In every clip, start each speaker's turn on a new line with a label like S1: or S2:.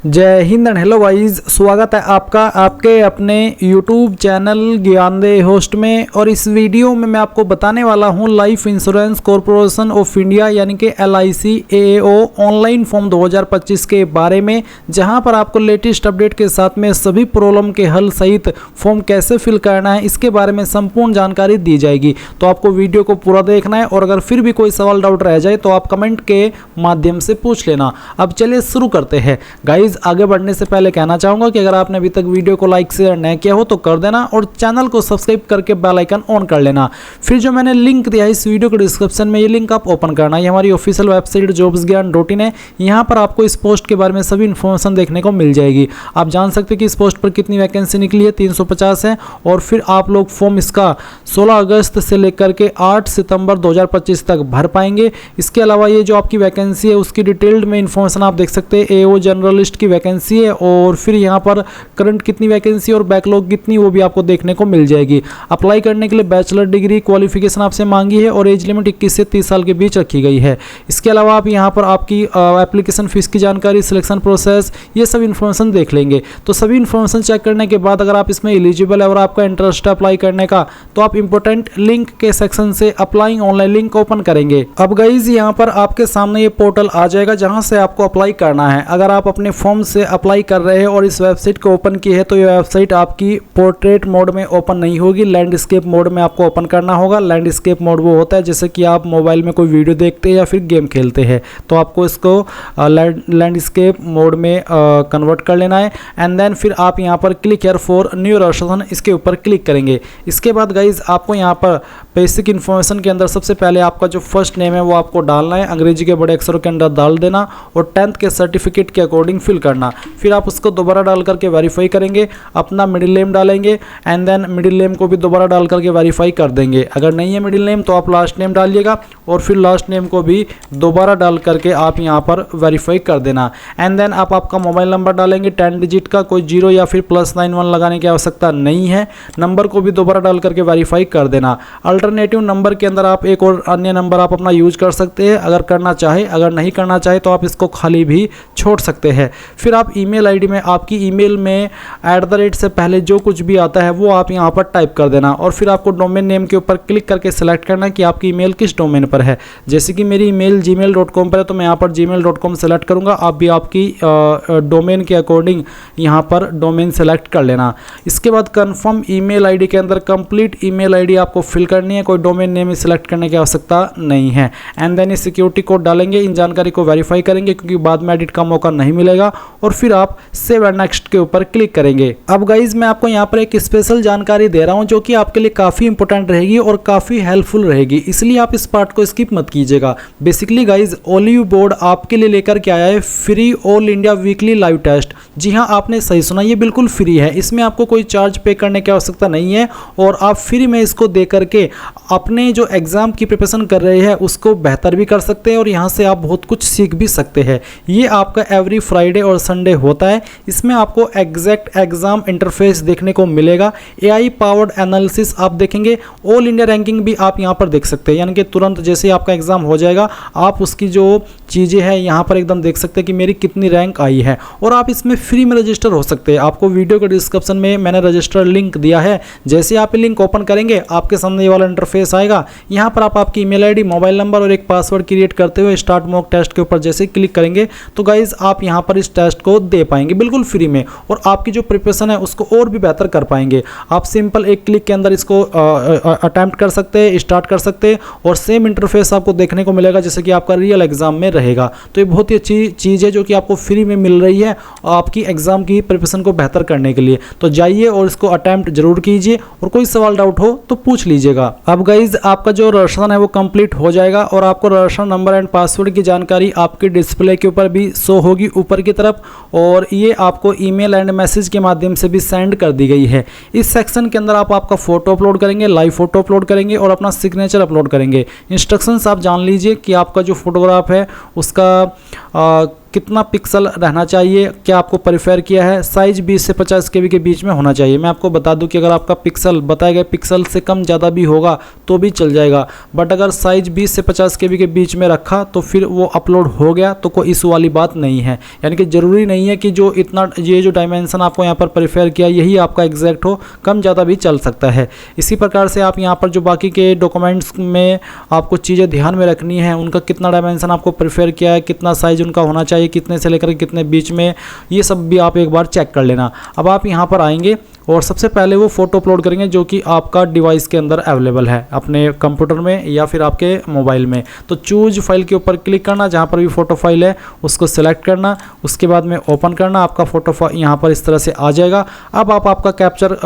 S1: जय Hind and hello guys, स्वागत है आपका आपके अपने YouTube चैनल ज्ञानदेह होस्ट में। और इस वीडियो में मैं आपको बताने वाला हूं life insurance corporation of India यानी कि LIC AAO ऑनलाइन फॉर्म 2025 के बारे में, जहां पर आपको लेटेस्ट अपडेट के साथ में सभी प्रॉब्लम के हल सहित फॉर्म कैसे फिल करना है इसके बारे में संपूर्ण जानकारी दी जाएगी। तो आपको वीडियो को पूरा देखना है और अगर फिर भी कोई सवाल डाउट रह जाए तो आप कमेंट के माध्यम से पूछ लेना। अब चलिए शुरू करते हैं गाइज। आगे बढ़ने से पहले कहना चाहूंगा कि अगर आपने अभी तक वीडियो को लाइक शेयर नहीं किया हो तो कर देना और चैनल को सब्सक्राइब करके बेल आइकन ऑन कर लेना। फिर जो मैंने लिंक दिया है इस वीडियो के डिस्क्रिप्शन में, ये लिंक आप ओपन करना। ये हमारी ऑफिशियल वेबसाइट jobsgyan.in है। यहाँ पर आपको इस पोस्ट के बारे में सभी इन्फॉर्मेशन देखने को मिल जाएगी। आप जान सकते हैं कि इस पोस्ट पर कितनी वैकेंसी निकली है, 350 है। और फिर आप लोग फॉर्म इसका 16 अगस्त से लेकर के 8 सितंबर 2025 तक भर पाएंगे। इसके अलावा ये जो आपकी वैकेंसी है उसकी डिटेल्ड में इन्फॉर्मेशन आप देख सकते हैं। AO जर्नलिस्ट की वैकेंसी है और फिर यहाँ पर करंट कितनी वैकेंसी और बैकलॉग कितनी वो भी आपको देखने को मिल जाएगी। अप्लाई करने के लिए बैचलर डिग्री क्वालिफिकेशन आपसे मांगी है और एज लिमिट 21 से 30 साल के बीच रखी गई है। इसके अलावा आप यहाँ पर आपकी एप्लीकेशन फीस की जानकारी, सिलेक्शन प्रोसेस, ये सब इन्फॉर्मेशन देख लेंगे। तो सभी इन्फॉर्मेशन चेक करने के बाद अगर आप इसमें एलिजिबल है और आपका इंटरेस्ट है अप्लाई करने का, तो आप इंपॉर्टेंट लिंक के सेक्शन से अप्लाइंग ऑनलाइन लिंक ओपन करेंगे। अब गाइज यहाँ पर आपके सामने ये पोर्टल आ जाएगा जहाँ से आपको अप्लाई करना है। अगर आप अपने फॉर्म से अप्लाई कर रहे हैं और इस वेबसाइट को ओपन की है तो ये वेबसाइट आपकी पोर्ट्रेट मोड में ओपन नहीं होगी, लैंडस्केप मोड में आपको ओपन करना होगा। लैंडस्केप मोड वो होता है जैसे कि आप मोबाइल में कोई वीडियो देखते हैं या फिर गेम खेलते हैं, तो आपको इसको लैंडस्केप मोड में कन्वर्ट कर लेना है। एंड देन फिर आप यहाँ पर click here for new registration, इसके ऊपर क्लिक करेंगे। इसके बाद गाइज आपको यहाँ पर बेसिक इन्फॉर्मेशन के अंदर सबसे पहले आपका जो फर्स्ट नेम है वो आपको डालना है, अंग्रेजी के बड़े अक्षरों के अंदर डाल देना और 10th के सर्टिफिकेट के अकॉर्डिंग फिल करना। फिर आप उसको दोबारा डाल करके वेरीफाई करेंगे, अपना मिडिल नेम डालेंगे एंड देन मिडिल नेम को भी दोबारा डाल करके वेरीफाई कर देंगे। अगर नहीं है मिडिल नेम तो आप लास्ट नेम डालिएगा और फिर लास्ट नेम को भी दोबारा डाल करके आप यहाँ पर वेरीफाई कर देना। एंड देन आप आपका मोबाइल नंबर डालेंगे 10 डिजिट का, कोई 0 या फिर +91 लगाने की आवश्यकता नहीं है। नंबर को भी दोबारा डाल करके वेरीफाई कर देना। अल्टरनेटिव नंबर के अंदर आप एक और अन्य नंबर आप अपना यूज कर सकते हैं अगर करना चाहे। अगर नहीं करना चाहे तो आप इसको खाली भी छोड़ सकते हैं। फिर आप ईमेल आईडी में आपकी ईमेल में @ से पहले जो कुछ भी आता है वो आप यहाँ पर टाइप कर देना और फिर आपको डोमेन नेम के ऊपर क्लिक करके सिलेक्ट करना कि आपकी ईमेल किस डोमेन पर है। जैसे कि मेरी ईमेल gmail.com पर है तो मैं यहाँ पर gmail.com सेलेक्ट करूँगा। आप भी आपकी डोमेन के अकॉर्डिंग यहाँ पर डोमेन सेलेक्ट कर लेना। इसके बाद कन्फर्म ईमेल आईडी के अंदर कंप्लीट ईमेल आईडी आपको फिल करनी है, कोई डोमेन नेम सेलेक्ट करने की आवश्यकता नहीं है। एंड देन सिक्योरिटी कोड डालेंगे, इन जानकारी को वेरीफाई करेंगे क्योंकि बाद में एडिट का मौका नहीं मिलेगा और फिर आप सेव एंड नेक्स्ट के ऊपर क्लिक करेंगे। अब गाइज मैं आपको यहाँ पर एक स्पेशल जानकारी दे रहा हूँ जो कि आपके लिए काफ़ी इंपॉर्टेंट रहेगी और काफ़ी हेल्पफुल रहेगी, इसलिए आप इस पार्ट को स्किप मत कीजिएगा। बेसिकली गाइज ओलिव बोर्ड आपके लिए लेकर के आया है free all India weekly live test. जी हाँ, आपने सही सुना, ये बिल्कुल फ्री है। इसमें आपको कोई चार्ज पे करने की आवश्यकता नहीं है और आप फ्री में इसको दे करके अपने जो एग्जाम की प्रिपरेशन कर रहे हैं उसको बेहतर भी कर सकते हैं और यहाँ से आप बहुत कुछ सीख भी सकते हैं। ये आपका एवरी फ्राइडे और संडे होता है। इसमें आपको एग्जैक्ट एग्जाम इंटरफेस देखने को मिलेगा, AI पावर्ड एनालिसिस आप देखेंगे, ऑल इंडिया रैंकिंग भी आप यहाँ पर देख सकते हैं। यानी कि तुरंत जैसे आपका एग्जाम हो जाएगा आप उसकी जो चीज़ें हैं यहाँ पर एकदम देख सकते हैं कि मेरी कितनी रैंक आई है। और आप इसमें फ्री में रजिस्टर हो सकते हैं। आपको वीडियो के डिस्क्रिप्शन में मैंने रजिस्टर लिंक दिया है। जैसे आप लिंक ओपन करेंगे आपके सामने ये वाला इंटरफेस आएगा। यहाँ पर आप आपकी ईमेल आईडी, मोबाइल नंबर और एक पासवर्ड क्रिएट करते हुए स्टार्ट मॉक टेस्ट के ऊपर जैसे क्लिक करेंगे तो गाइज आप यहाँ पर इस टेस्ट को दे पाएंगे बिल्कुल फ्री में और आपकी जो प्रिपरेशन है उसको और भी बेहतर कर पाएंगे। आप सिंपल एक क्लिक के अंदर इसको अटेम्प्ट कर सकते हैं, स्टार्ट कर सकते हैं और सेम इंटरफेस आपको देखने को मिलेगा जैसे कि आपका रियल एग्जाम में रहेगा। तो ये बहुत ही अच्छी चीज़ है जो कि आपको फ्री में मिल रही है आपकी एग्जाम की प्रिपरेशन को बेहतर करने के लिए। तो जाइए और इसको अटेम्प्ट जरूर कीजिए और कोई सवाल डाउट हो तो पूछ लीजिएगा। अब गाइज आपका जो रजिस्ट्रेशन है वो कंप्लीट हो जाएगा और आपको रजिस्ट्रेशन नंबर एंड पासवर्ड की जानकारी आपके डिस्प्ले के ऊपर भी शो होगी ऊपर की तरफ और ये आपको ईमेल एंड मैसेज के माध्यम से भी सेंड कर दी गई है। इस सेक्शन के अंदर आप आपका फोटो अपलोड करेंगे, लाइव फोटो अपलोड करेंगे और अपना सिग्नेचर अपलोड करेंगे। इंस्ट्रक्शंस आप जान लीजिए कि आपका जो फोटोग्राफ है उसका कितना पिक्सल रहना चाहिए, क्या आपको प्रेफर किया है, साइज़ 20 से 50 KB के बीच में होना चाहिए। मैं आपको बता दूं कि अगर आपका पिक्सल बताए गए पिक्सल से कम ज़्यादा भी होगा तो भी चल जाएगा, बट अगर साइज़ 20 से 50 KB के बीच में रखा तो फिर वो अपलोड हो गया तो कोई इशू वाली बात नहीं है। यानी कि ज़रूरी नहीं है कि जो इतना ये जो डायमेंशन आपको यहाँ पर प्रेफर किया यही आपका एग्जैक्ट हो, कम ज़्यादा भी चल सकता है। इसी प्रकार से आप यहाँ पर जो बाकी के डॉक्यूमेंट्स में आपको चीज़ें ध्यान में रखनी है, उनका कितना डायमेंशन आपको प्रेफर किया है, कितना साइज़ उनका होना चाहिए, कितने से लेकर कितने बीच में, ये सब भी आप एक बार चेक कर लेना। अब आप यहाँ पर आएंगे और सबसे पहले वो फ़ोटो अपलोड करेंगे जो कि आपका डिवाइस के अंदर अवेलेबल है, अपने कंप्यूटर में या फिर आपके मोबाइल में। तो चूज फाइल के ऊपर क्लिक करना, जहाँ पर भी फ़ोटो फाइल है उसको सिलेक्ट करना, उसके बाद में ओपन करना, आपका फ़ोटो यहाँ पर इस तरह से आ जाएगा। अब आप आपका कैप्चर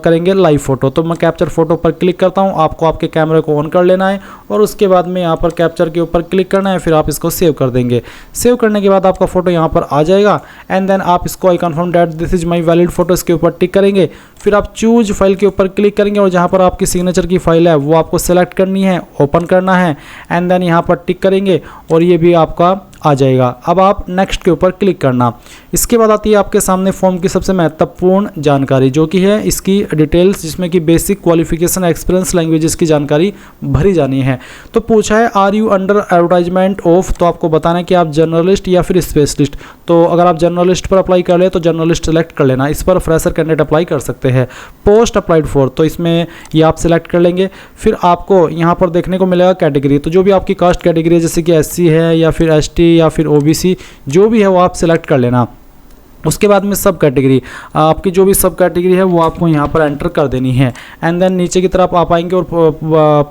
S1: करेंगे लाइव फ़ोटो। तो मैं कैप्चर फ़ोटो पर क्लिक करता हूँ, आपको आपके कैमरे को ऑन कर लेना है और उसके बाद में यहाँ पर कैप्चर के ऊपर क्लिक करना है, फिर आप इसको सेव कर देंगे। सेव करने के बाद आपका फ़ोटो यहाँ पर आ जाएगा एंड देन आप इसको I confirm that this is my valid photo, इसके ऊपर टिक करेंगे। फिर आप चूज फाइल के ऊपर क्लिक करेंगे और जहाँ पर आपकी सिग्नेचर की फाइल है वो आपको सेलेक्ट करनी है, ओपन करना है एंड देन यहाँ पर टिक करेंगे और ये भी आपका आ जाएगा। अब आप नेक्स्ट के ऊपर क्लिक करना। इसके बाद आती है आपके सामने फॉर्म की सबसे महत्वपूर्ण जानकारी जो कि है इसकी डिटेल्स, जिसमें कि बेसिक क्वालिफिकेशन, एक्सपीरियंस, लैंग्वेजेस की जानकारी भरी जानी है। तो पूछा है are you under advertisement of, तो आपको बताना है कि आप जर्नलिस्ट या फिर स्पेशलिस्ट। तो अगर आप जर्नलिस्ट पर अप्लाई कर ले तो जर्नलिस्ट सेलेक्ट कर लेना, इस पर फ्रेशर कैंडिडेट अप्लाई कर सकते हैं। पोस्ट अप्लाइड फॉर, तो इसमें ये आप सिलेक्ट कर लेंगे। फिर आपको यहाँ पर देखने को मिलेगा कैटेगरी, तो जो भी आपकी कास्ट कैटेगरी है जैसे कि SC है या फिर ST या फिर OBC जो भी है वो आप सिलेक्ट कर लेना। उसके बाद में सब कैटेगरी, आपकी जो भी सब कैटेगरी है वो आपको यहाँ पर एंटर कर देनी है एंड देन नीचे की तरफ आप आएंगे और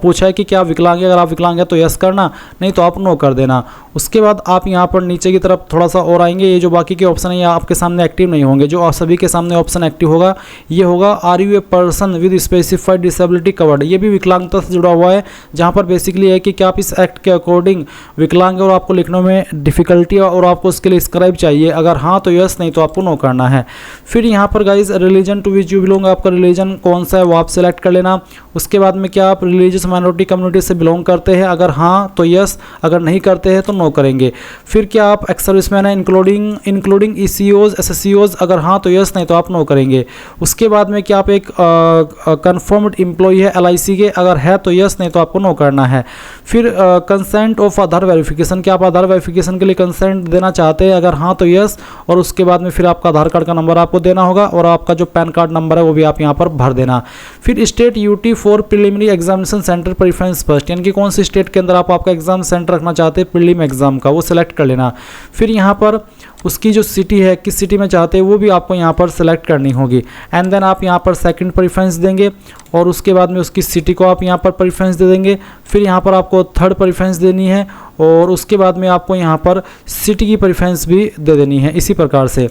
S1: पूछा है कि क्या विकलांग है, अगर आप विकलांग है तो यस करना, नहीं तो आप नो कर देना। उसके बाद आप यहाँ पर नीचे की तरफ थोड़ा सा और आएंगे, ये जो बाकी के ऑप्शन है ये आपके सामने एक्टिव नहीं होंगे, जो सभी के सामने ऑप्शन एक्टिव होगा ये होगा are you a person with specified disability covered, ये भी विकलांगता से जुड़ा हुआ है, जहाँ पर बेसिकली है कि क्या आप इस एक्ट के अकॉर्डिंग विकलांग और आपको लिखने में डिफिकल्टी और आपको उसके लिए स्क्राइब चाहिए, अगर हाँ तो यस, नहीं तो आपको नो करना है। फिर यहाँ पर guys religion to which you belong, आपका रिलीजन कौन सा है वो आप सेलेक्ट कर लेना। उसके बाद में क्या आप रिलीजियस माइनॉरिटी कम्युनिटी से बिलोंग करते हैं, अगर हाँ तो यस, अगर नहीं करते हैं तो नो करेंगे। फिर क्या आप एक्स सर्विसमैन है इंक्लूडिंग ECOs SSCOs, अगर हाँ तो यस, नहीं तो आप नो करेंगे। उसके बाद में क्या आप एक कन्फर्म्ड एम्प्लॉई है LIC के, अगर है तो यस, नहीं तो आपको नो करना है। फिर कंसेंट ऑफ आधार वेरिफिकेशन, क्या आप आधार वेरिफिकेशन के लिए कंसेंट देना चाहते हैं, अगर हाँ तो यस, और उसके बाद में फिर आपका आधार कार्ड का नंबर आपको देना होगा और आपका जो पैन कार्ड नंबर है वो भी आप यहाँ पर भर देना। फिर state UT for preliminary examination centre preference first, यानी कि कौन सी स्टेट के अंदर आप आपका एग्जाम सेंटर रखना चाहते हैं प्रीलिम एग्जाम का, वो सेलेक्ट कर लेना। फिर यहाँ पर उसकी जो सिटी है, किस सिटी में चाहते हैं वो भी आपको यहाँ पर सेलेक्ट करनी होगी एंड देन आप यहाँ पर सेकंड प्रेफरेंस देंगे और उसके बाद में उसकी सिटी को आप यहाँ पर प्रेफरेंस दे देंगे। फिर यहाँ पर आपको थर्ड प्रेफरेंस देनी है और उसके बाद में आपको यहाँ पर सिटी की प्रेफरेंस भी दे देनी है इसी प्रकार से।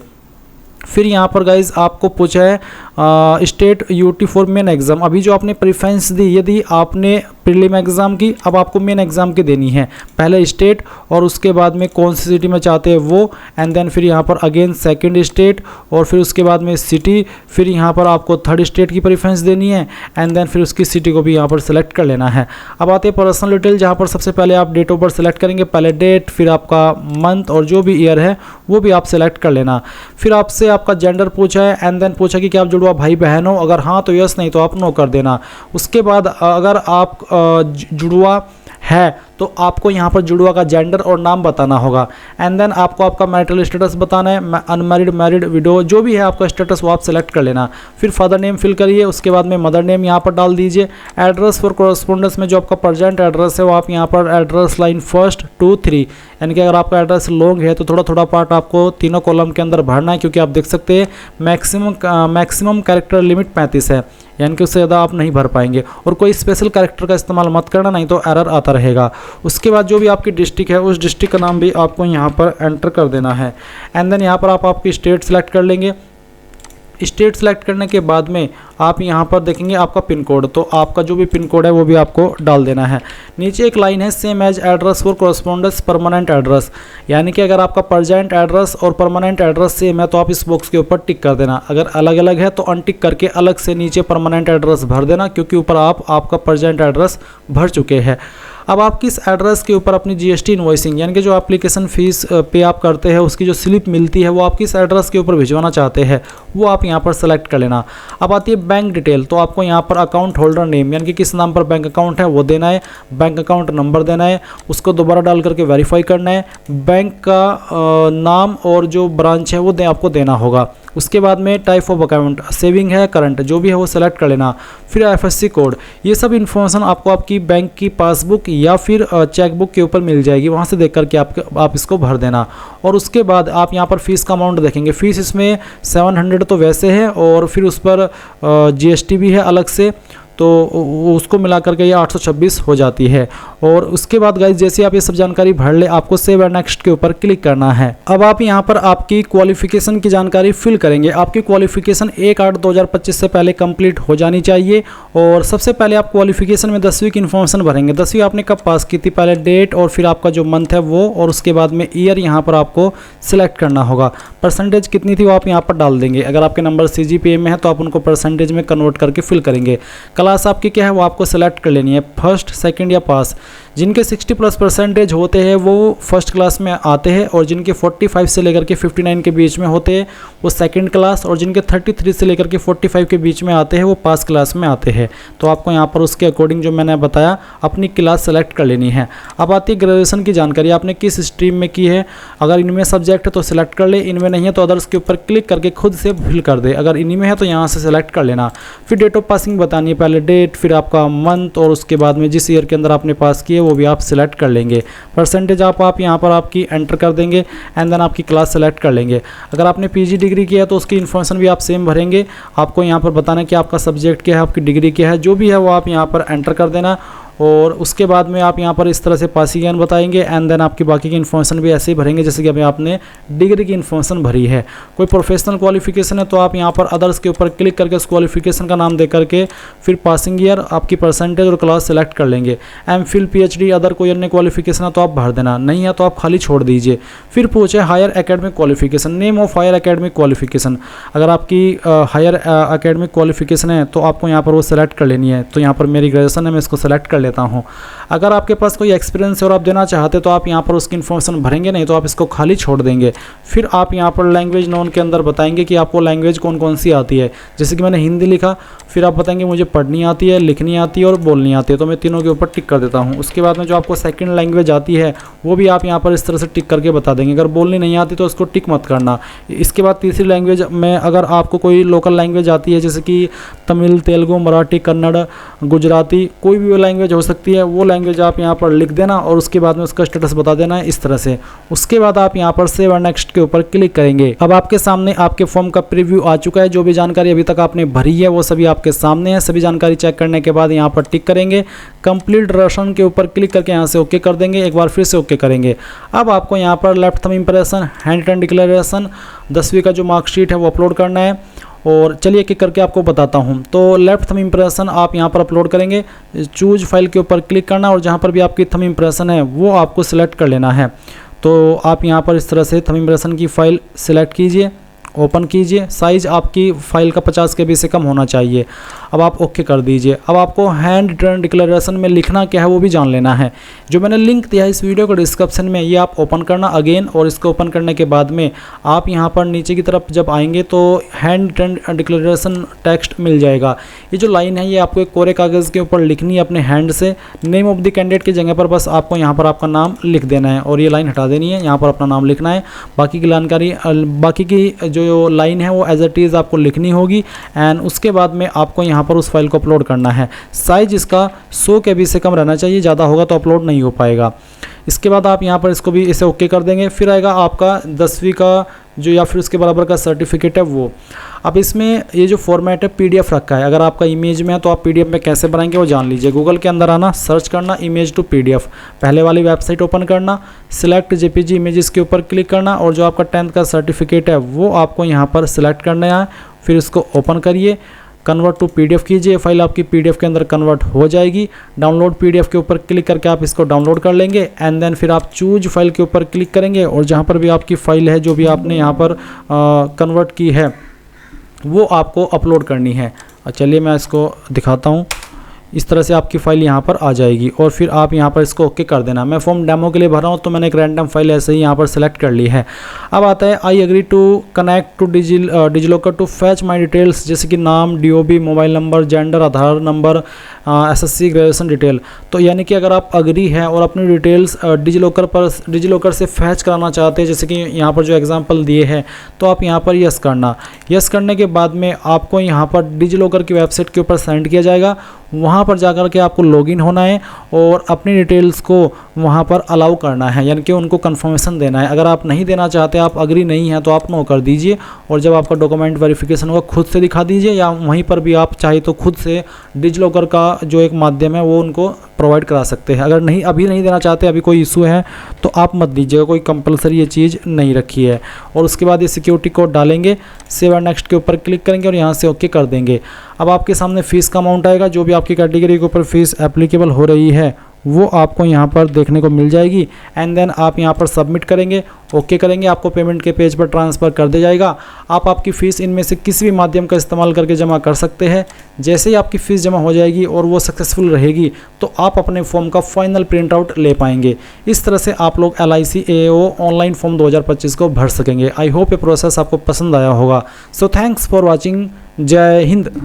S1: फिर यहाँ पर गाइज आपको पूछा है state UT for main exam, अभी जो आपने प्रेफरेंस दी यदि आपने प्रीलिम एग्ज़ाम की, अब आपको मेन एग्ज़ाम की देनी है, पहले स्टेट और उसके बाद में कौन सी सिटी में चाहते हैं वो एंड देन फिर यहाँ पर अगेन सेकंड स्टेट और फिर उसके बाद में सिटी, फिर यहाँ पर आपको थर्ड स्टेट की प्रेफरेंस देनी है एंड देन फिर उसकी सिटी को भी यहाँ पर सेलेक्ट कर लेना है। अब आते हैं पर्सनल डिटेल, जहाँ पर सबसे पहले आप डेट ऑफ बर्थ सेलेक्ट करेंगे, पहले डेट, फिर आपका मंथ और जो भी ईयर है वो भी आप सेलेक्ट कर लेना। फिर आपसे आपका जेंडर पूछा है एंड देन पूछा कि क्या आप जुड़वा भाई बहन हो, अगर हाँ तो यस, नहीं तो आप नो कर देना। उसके बाद अगर आप जुड़वा है तो आपको यहाँ पर जुड़वा का जेंडर और नाम बताना होगा एंड देन आपको आपका मैरिटल स्टेटस बताना है, अनमैरिड, मैरिड, विडो, जो भी है आपका स्टेटस वो आप सेलेक्ट कर लेना। फिर फादर नेम फिल करिए, उसके बाद में मदर नेम यहाँ पर डाल दीजिए। एड्रेस फॉर कॉरेस्पॉन्डेंस में जो आपका प्रेजेंट एड्रेस है वो आप यहाँ पर एड्रेस लाइन 1, 2, 3, यानी कि अगर आपका एड्रेस लॉन्ग है तो थोड़ा थोड़ा पार्ट आपको तीनों कॉलम के अंदर भरना है, क्योंकि आप देख सकते हैं मैक्सिमम कैरेक्टर लिमिट 35 है, यानी कि उससे ज़्यादा आप नहीं भर पाएंगे। और कोई स्पेशल कैरेक्टर का इस्तेमाल मत करना, नहीं तो एरर आता रहेगा। उसके बाद जो भी आपकी डिस्ट्रिक्ट है उस डिस्ट्रिक्ट का नाम भी आपको यहाँ पर एंटर कर देना है एंड देन यहाँ पर आप आपकी स्टेट सेलेक्ट कर लेंगे। स्टेट सेलेक्ट करने के बाद में आप यहाँ पर देखेंगे आपका पिन कोड, तो आपका जो भी पिन कोड है वो भी आपको डाल देना है। नीचे एक लाइन है same as address for correspondence permanent address, यानी कि अगर आपका प्रेजेंट एड्रेस और परमानेंट एड्रेस सेम है तो आप इस बॉक्स के ऊपर टिक कर देना, अगर अलग अलग है तो अनटिक करके अलग से नीचे परमानेंट एड्रेस भर देना, क्योंकि ऊपर आप आपका प्रेजेंट एड्रेस भर चुके हैं। अब आप किस एड्रेस के ऊपर अपनी जीएसटी इनवॉइसिंग यानी कि जो एप्लीकेशन फ़ीस पे आप करते हैं उसकी जो स्लिप मिलती है वो आप किस एड्रेस के ऊपर भिजवाना चाहते हैं वो आप यहाँ पर सेलेक्ट कर लेना। अब आती है बैंक डिटेल, तो आपको यहाँ पर अकाउंट होल्डर नेम यानी कि किस नाम पर बैंक अकाउंट है वो देना है, बैंक अकाउंट नंबर देना है, उसको दोबारा डाल करके वेरीफाई करना है, बैंक का नाम और जो ब्रांच है वो आपको देना होगा। उसके बाद में टाइप ऑफ अकाउंट, सेविंग है करंट, जो भी है वो सेलेक्ट कर लेना। फिर आईएफएससी कोड, ये सब इन्फॉर्मेशन आपको आपकी बैंक की पासबुक या फिर चेकबुक के ऊपर मिल जाएगी, वहाँ से देख करके आप इसको भर देना। और उसके बाद आप यहाँ पर फीस का अमाउंट देखेंगे। फ़ीस इसमें 700 तो वैसे है और फिर उस पर जीएसटी भी है अलग से, तो उसको मिला करके ये 826 हो जाती है। और उसके बाद गाइज जैसे आप ये सब जानकारी भर ले, आपको सेव एंड नेक्स्ट के ऊपर क्लिक करना है। अब आप यहाँ पर आपकी क्वालिफिकेशन की जानकारी फिल करेंगे। आपकी क्वालिफिकेशन 1/8/2025 से पहले कंप्लीट हो जानी चाहिए। और सबसे पहले आप क्वालिफिकेशन में 10वीं की इन्फॉर्मेशन भरेंगे। 10वीं आपने कब पास की थी, पहले डेट और फिर आपका जो मंथ है वो, और उसके बाद में ईयर यहाँ पर आपको सिलेक्ट करना होगा। परसेंटेज कितनी थी वो आप यहाँ पर डाल देंगे। अगर आपके नंबर CGPA में है तो आप उनको परसेंटेज में कन्वर्ट करके फिल करेंगे। क्लास आपकी क्या है वो आपको सेलेक्ट कर लेनी है, फर्स्ट सेकंड या पास। जिनके 60+ होते हैं वो फर्स्ट क्लास में आते हैं, और जिनके 45 से लेकर के 59 के बीच में होते हैं वो सेकंड क्लास, और जिनके 33 से लेकर के 45 के बीच में आते हैं वो पास क्लास में आते हैं। तो आपको यहाँ पर उसके अकॉर्डिंग जो मैंने बताया अपनी क्लास सेलेक्ट कर लेनी है। अब आती है ग्रेजुएशन की जानकारी, आपने किस स्ट्रीम में की है। अगर इनमें सब्जेक्ट है तो सिलेक्ट कर ले, इनमें नहीं है तो अदर्स के ऊपर क्लिक करके खुद से फिल कर दे। अगर इन्हीं में है तो यहाँ से सेलेक्ट कर लेना। फिर डेट ऑफ पासिंग बतानी है, पहले डेट फिर आपका मंथ, और उसके बाद में जिस ईयर के अंदर आपने पास किए वो भी आप सिलेक्ट कर लेंगे। परसेंटेज आप यहाँ पर आपकी एंटर कर देंगे एंड देन आपकी क्लास सेलेक्ट कर लेंगे। अगर आपने पीजी डिग्री किया है तो उसकी इन्फॉर्मेशन भी आप सेम भरेंगे। आपको यहाँ पर बताना है कि आपका सब्जेक्ट क्या है, आपकी डिग्री क्या है, जो भी है वो आप यहाँ पर एंटर कर देना। और उसके बाद में आप यहाँ पर इस तरह से पासिंग ईयर बताएंगे एंड देन आपकी बाकी की इन्फॉर्मेशन भी ऐसे ही भरेंगे जैसे कि अभी आपने डिग्री की इन्फॉर्मेशन भरी है। कोई प्रोफेशनल क्वालिफिकेशन है तो आप यहाँ पर अदर्स के ऊपर क्लिक करके उस क्वालिफिकेशन का नाम दे करके फिर पासिंग ईयर, आपकी परसेंटेज और क्लास सेलेक्ट कर लेंगे। MPhil PhD अदर कोई अन्य क्वालिफिकेशन है तो आप भर देना, नहीं है तो आप खाली छोड़ दीजिए। फिर पूछे higher academic qualification, name of higher academic qualification. अगर आपकी हायर एकेडमिक क्वालिफिकेशन है तो आपको यहाँ पर वो सेलेक्ट कर लेनी है। तो यहाँ पर मेरी ग्रेजुएशन है, मैं इसको सेलेक्ट कर लेता हूँ। अगर आपके पास कोई एक्सपीरियंस है और आप देना चाहते तो आप यहाँ पर उसकी इन्फॉर्मेशन भरेंगे, नहीं तो आप इसको खाली छोड़ देंगे। फिर आप यहाँ पर लैंग्वेज नोन के अंदर बताएंगे कि आपको लैंग्वेज कौन कौन सी आती है। जैसे कि मैंने हिंदी लिखा, फिर आप बताएंगे मुझे पढ़नी आती है, लिखनी आती है और बोलनी आती है, तो मैं तीनों के ऊपर टिक कर देता हूँ। उसके बाद में जो आपको सेकंड लैंग्वेज आती है वो भी आप यहाँ पर इस तरह से टिक करके बता देंगे। अगर बोलनी नहीं आती तो उसको टिक मत करना। इसके बाद तीसरी लैंग्वेज में अगर आपको कोई लोकल लैंग्वेज आती है जैसे कि तमिल, तेलुगु, मराठी, कन्नड़, गुजराती, कोई भी लैंग्वेज हो सकती है, वो लैंग्वेज आप यहाँ पर लिख देना और उसके बाद में उसका स्टेटस बता देना है इस तरह से। उसके बाद आप यहाँ पर सेव एंड नेक्स्ट के ऊपर क्लिक करेंगे। अब आपके सामने आपके फॉर्म का प्रीव्यू आ चुका है। जो भी जानकारी अभी तक आपने भरी है वो सभी आपके सामने है। सभी जानकारी चेक करने के बाद यहाँ पर टिक करेंगे। कंप्लीट राशन के ऊपर क्लिक करके यहाँ से ओके कर देंगे। एक बार फिर से ओके करेंगे। अब आपको यहाँ पर left thumb impression, handwritten declaration, 10वीं का जो मार्कशीट है वो अपलोड करना है। और चलिए एक एक करके आपको बताता हूँ। तो लेफ्ट थंब इंप्रेशन आप यहाँ पर अपलोड करेंगे। चूज फाइल के ऊपर क्लिक करना और जहाँ पर भी आपकी थंब इंप्रेशन है वो आपको सिलेक्ट कर लेना है। तो आप यहाँ पर इस तरह से थंब इंप्रेशन की फ़ाइल सिलेक्ट कीजिए, ओपन कीजिए। साइज़ आपकी फ़ाइल का 50 KB से कम होना चाहिए। अब आप ओके कर दीजिए। अब आपको हैंड रिटन डिक्लेरेशन में लिखना क्या है वो भी जान लेना है। जो मैंने लिंक दिया है इस वीडियो को डिस्क्रिप्शन में, ये आप ओपन करना अगेन। और इसको ओपन करने के बाद में आप यहाँ पर नीचे की तरफ जब आएंगे तो हैंड रिटन डिक्लेरेशन टेक्स्ट मिल जाएगा। ये जो लाइन है ये आपको एक कोरे कागज़ के ऊपर लिखनी है अपने हैंड से। नेम ऑफ द कैंडिडेट की जगह पर बस आपको यहाँ पर आपका नाम लिख देना है और ये लाइन हटा देनी है। यहाँ पर अपना नाम लिखना है। बाकी की जानकारी, बाकी की जो लाइन है वो एज इट इज़ आपको लिखनी होगी। एंड उसके बाद में आपको यहाँ पर उस फाइल को अपलोड करना है। साइज इसका 100 KB से कम रहना चाहिए, ज़्यादा होगा तो अपलोड नहीं हो पाएगा। इसके बाद आप यहाँ पर इसको भी इसे ओके कर देंगे। फिर आएगा आपका 10वीं का जो या फिर उसके बराबर का सर्टिफिकेट है वो। अब इसमें ये जो फॉर्मेट है PDF रखा है। अगर आपका इमेज में है तो आप PDF में कैसे बनाएंगे वो जान लीजिए। गूगल के अंदर आना, सर्च करना इमेज टू PDF, पहले वाली वेबसाइट ओपन करना, सिलेक्ट JPG इमेजेस के ऊपर क्लिक करना और जो आपका 10th का सर्टिफिकेट है वो आपको यहाँ पर सिलेक्ट करना है। फिर इसको ओपन करिए, कन्वर्ट टू PDF कीजिए। फाइल आपकी PDF के अंदर कन्वर्ट हो जाएगी। डाउनलोड PDF के ऊपर क्लिक करके आप इसको डाउनलोड कर लेंगे एंड देन फिर आप चूज फाइल के ऊपर क्लिक करेंगे और जहाँ पर भी आपकी फ़ाइल है जो भी आपने यहाँ पर कन्वर्ट की है वो आपको अपलोड करनी है। चलिए मैं इसको दिखाता हूँ। इस तरह से आपकी फ़ाइल यहाँ पर आ जाएगी और फिर आप यहाँ पर इसको ओके कर देना। मैं फॉर्म डेमो के लिए भर रहा हूँ तो मैंने एक रैंडम फाइल ऐसे ही यहाँ पर सेलेक्ट कर ली है। अब आता है I agree to connect to DigiLocker to fetch my details, जैसे कि नाम, DOB, mobile number, gender, Aadhaar number, SSC, graduation detail. तो यानी कि अगर आप अग्री है और अपनी डिटेल्स डिजिलॉकर से फैच कराना चाहते हैं, जैसे कि यहाँ पर जो एग्जांपल दिए हैं, तो आप यहाँ पर यस करना। यस करने के बाद में आपको यहाँ पर डिजिलॉकर की वेबसाइट के ऊपर सेंड किया जाएगा। वहाँ पर जाकर के आपको लॉगिन होना है और अपनी डिटेल्स को वहाँ पर अलाउ करना है, यानी कि उनको कंफर्मेशन देना है। अगर आप नहीं देना चाहते, आप अग्री नहीं हैं, तो आप नो कर दीजिए और जब आपका डॉक्यूमेंट वेरिफिकेशन होगा खुद से दिखा दीजिए, या वहीं पर भी आप चाहे तो खुद से डिजिलॉकर का जो एक माध्यम है वो उनको प्रोवाइड करा सकते हैं। अगर नहीं अभी नहीं देना चाहते, अभी कोई इशू है, तो आप मत दीजिएगा, कोई कंपलसरी ये चीज़ नहीं रखी है। और उसके बाद ये सिक्योरिटी कोड डालेंगे, सेव एंड नेक्स्ट के ऊपर क्लिक करेंगे और यहाँ से ओके कर देंगे। अब आपके सामने फ़ीस का अमाउंट आएगा, जो भी आपकी कैटेगरी के ऊपर फ़ीस एप्लीकेबल हो रही है वो आपको यहाँ पर देखने को मिल जाएगी। एंड देन आप यहाँ पर सबमिट करेंगे, ओके करेंगे, आपको पेमेंट के पेज पर ट्रांसफ़र कर दिया जाएगा। आप आपकी फ़ीस इनमें से किसी भी माध्यम का इस्तेमाल करके जमा कर सकते हैं। जैसे ही आपकी फ़ीस जमा हो जाएगी और वो सक्सेसफुल रहेगी तो आप अपने फॉर्म का फाइनल प्रिंट आउट ले पाएंगे। इस तरह से आप लोग LIC AO ऑनलाइन फॉर्म 2025 को भर सकेंगे। आई होप ये प्रोसेस आपको पसंद आया होगा। So thanks for watching. जय हिंद।